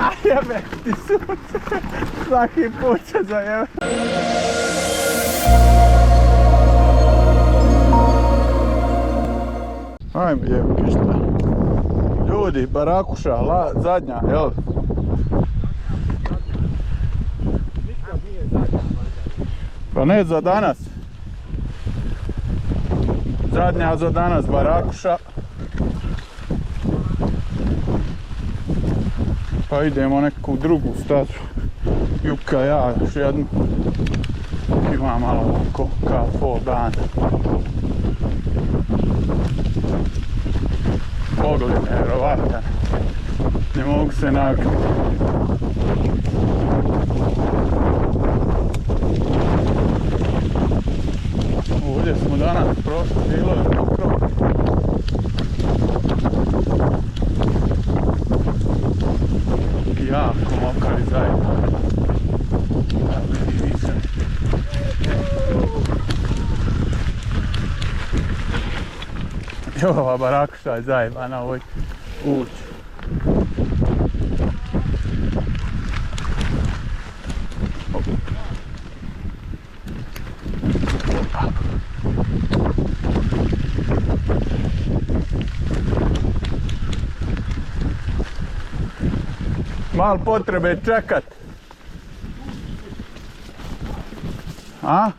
A jebe ti sunce, svaki put se zajebe. Ajme jebke šta. Ljudi, barakuša, zadnja, jel? Nikad nije zadnja. Pa ne za danas. Zadnja za danas barakuša. Pa idemo neku drugu stazu. Juka, ja još jednu. Ima malo oko kao pol dana. Pogled nevjerovatan. Ne mogu se nakriti. Ovdje smo danas prošli, bilo je mokro. Jako mokro i zajedno. I ova barakuša je zajebana ovoj ući. Mal potrebe čekat. A?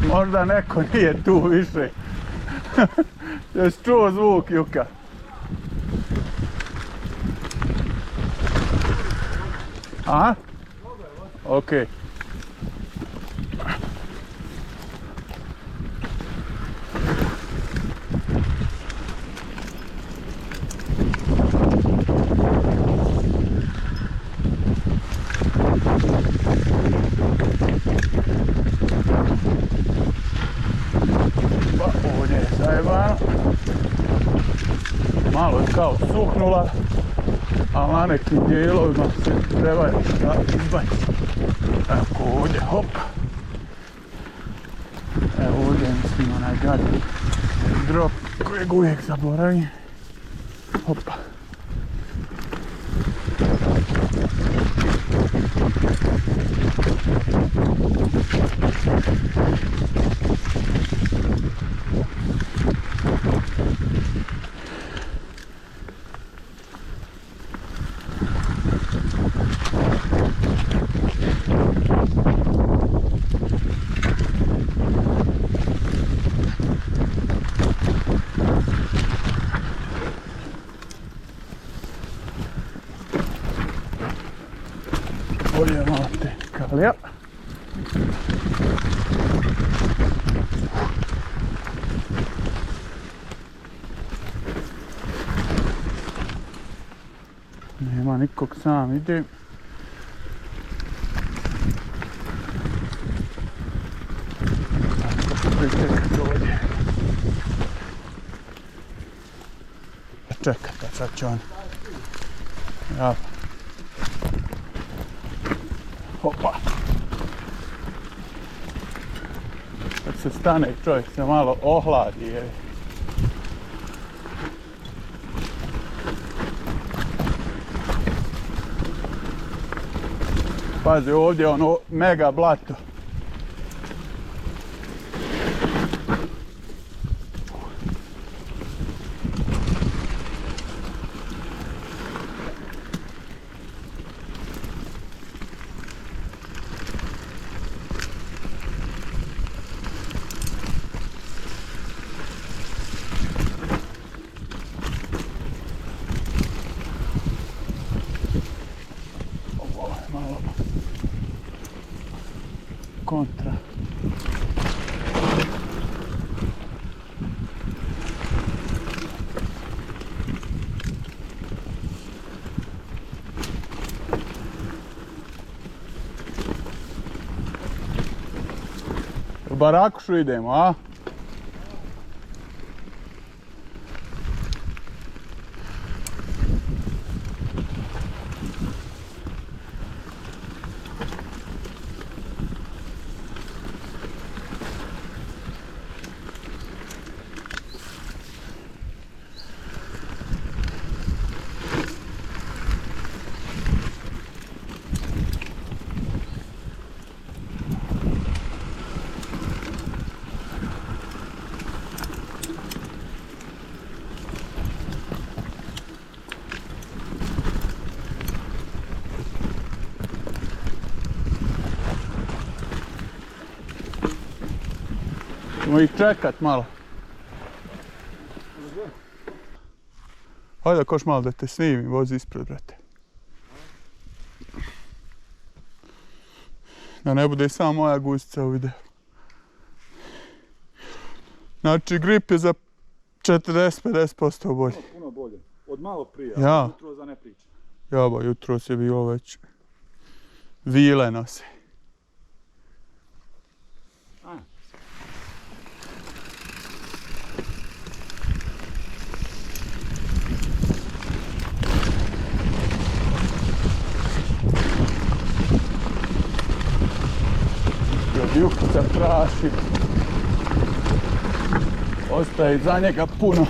Možda neko nije tu više. Jesi čuo zvuk, Juka? A? Okej. Malo je kao suhnula, a na nekim dijelovima se treba izbaciti. Evo ovdje, hop. Evo ovdje mislim onaj gadni drop kojeg uvijek zaboravim. Hopa. Bolje malo te kalija. Nema nikog, sam idem. Čekajte, sad će on. Ja. Hopa. Kad se stane, čovjek se malo ohladi. Pazi, ovdje je ono mega blato. Kontra. barakušu idemo, a? Ćemo ih čekat malo. Hajde koš malo da te snimim, vozi ispred, brate. Da ne bude samo moja guzica u videu. Znači grip je za 40-50% bolji. Puno bolje. Od malo prije, ja. Jutro za ne priča. Jaba, jutro je bilo već vile nose. Jukica praši. Ostaje za njega puno.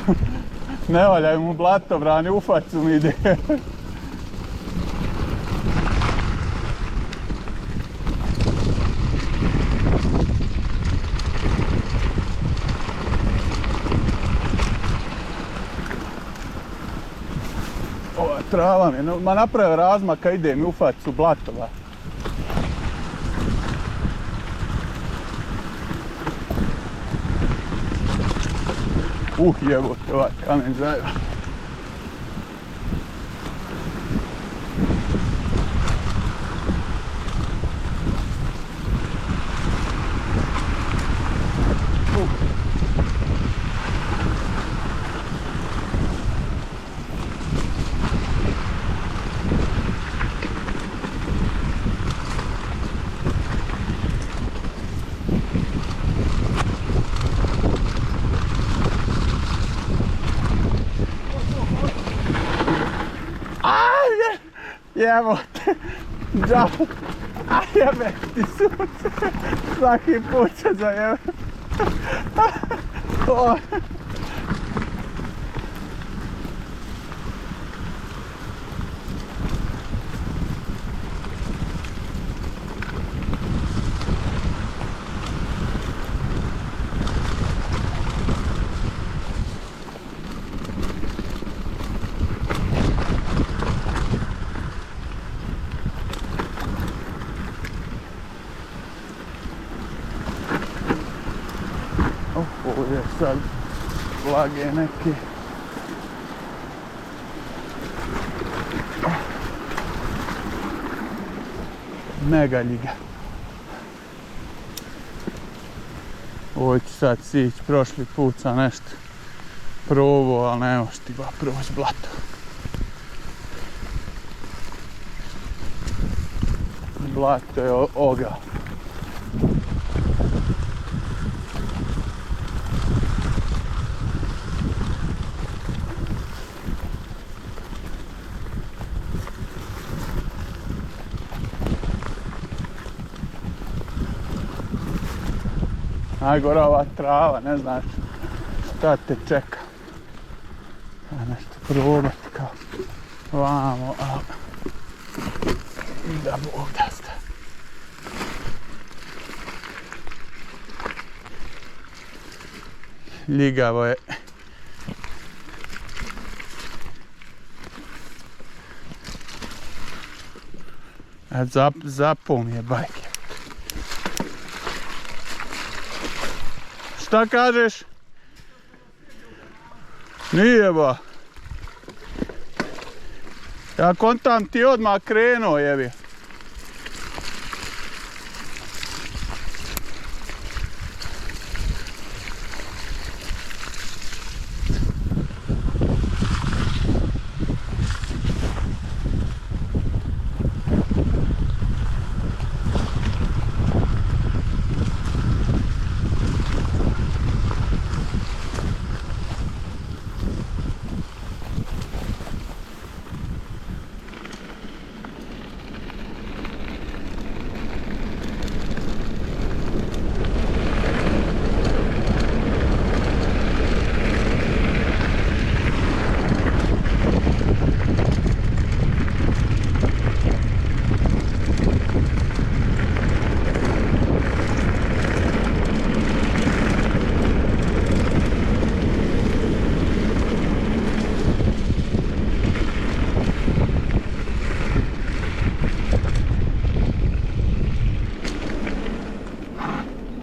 Ne valjaju mu blatovrani, u facu mi ide. Ova trava mi je, ma naprave razmaka, ide mi u facu blatova. Jebote, ovaj kamen zajeba. Jebote, džavo, a jebe ti sunce, svaki put se zajebe. Ovdje sad vlage neke. Megaljiga. Ovo ću sad sići, prošli put sam nešto probao, ali ne možeš ti ba proći blato. Blato je oga. Najgora ova trava, ne znaš šta te čeka. Nešto probati kao vamo, ali da Bog da ste. Ljigavo je. Zapao mi je bajke. Šta kažeš? Nije ba. Ja kontam ti odmah krenuo jebi.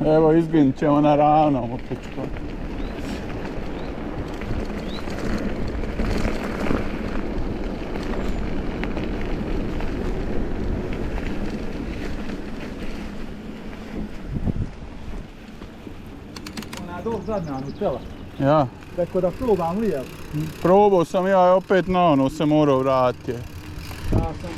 Evo, izginut ćemo na ravnom u pičku. Ona dok zadnja Nutella. Ja, Rekao da probam lijevo. probao sam ja i opet na ono se morao vratiti. Ja sam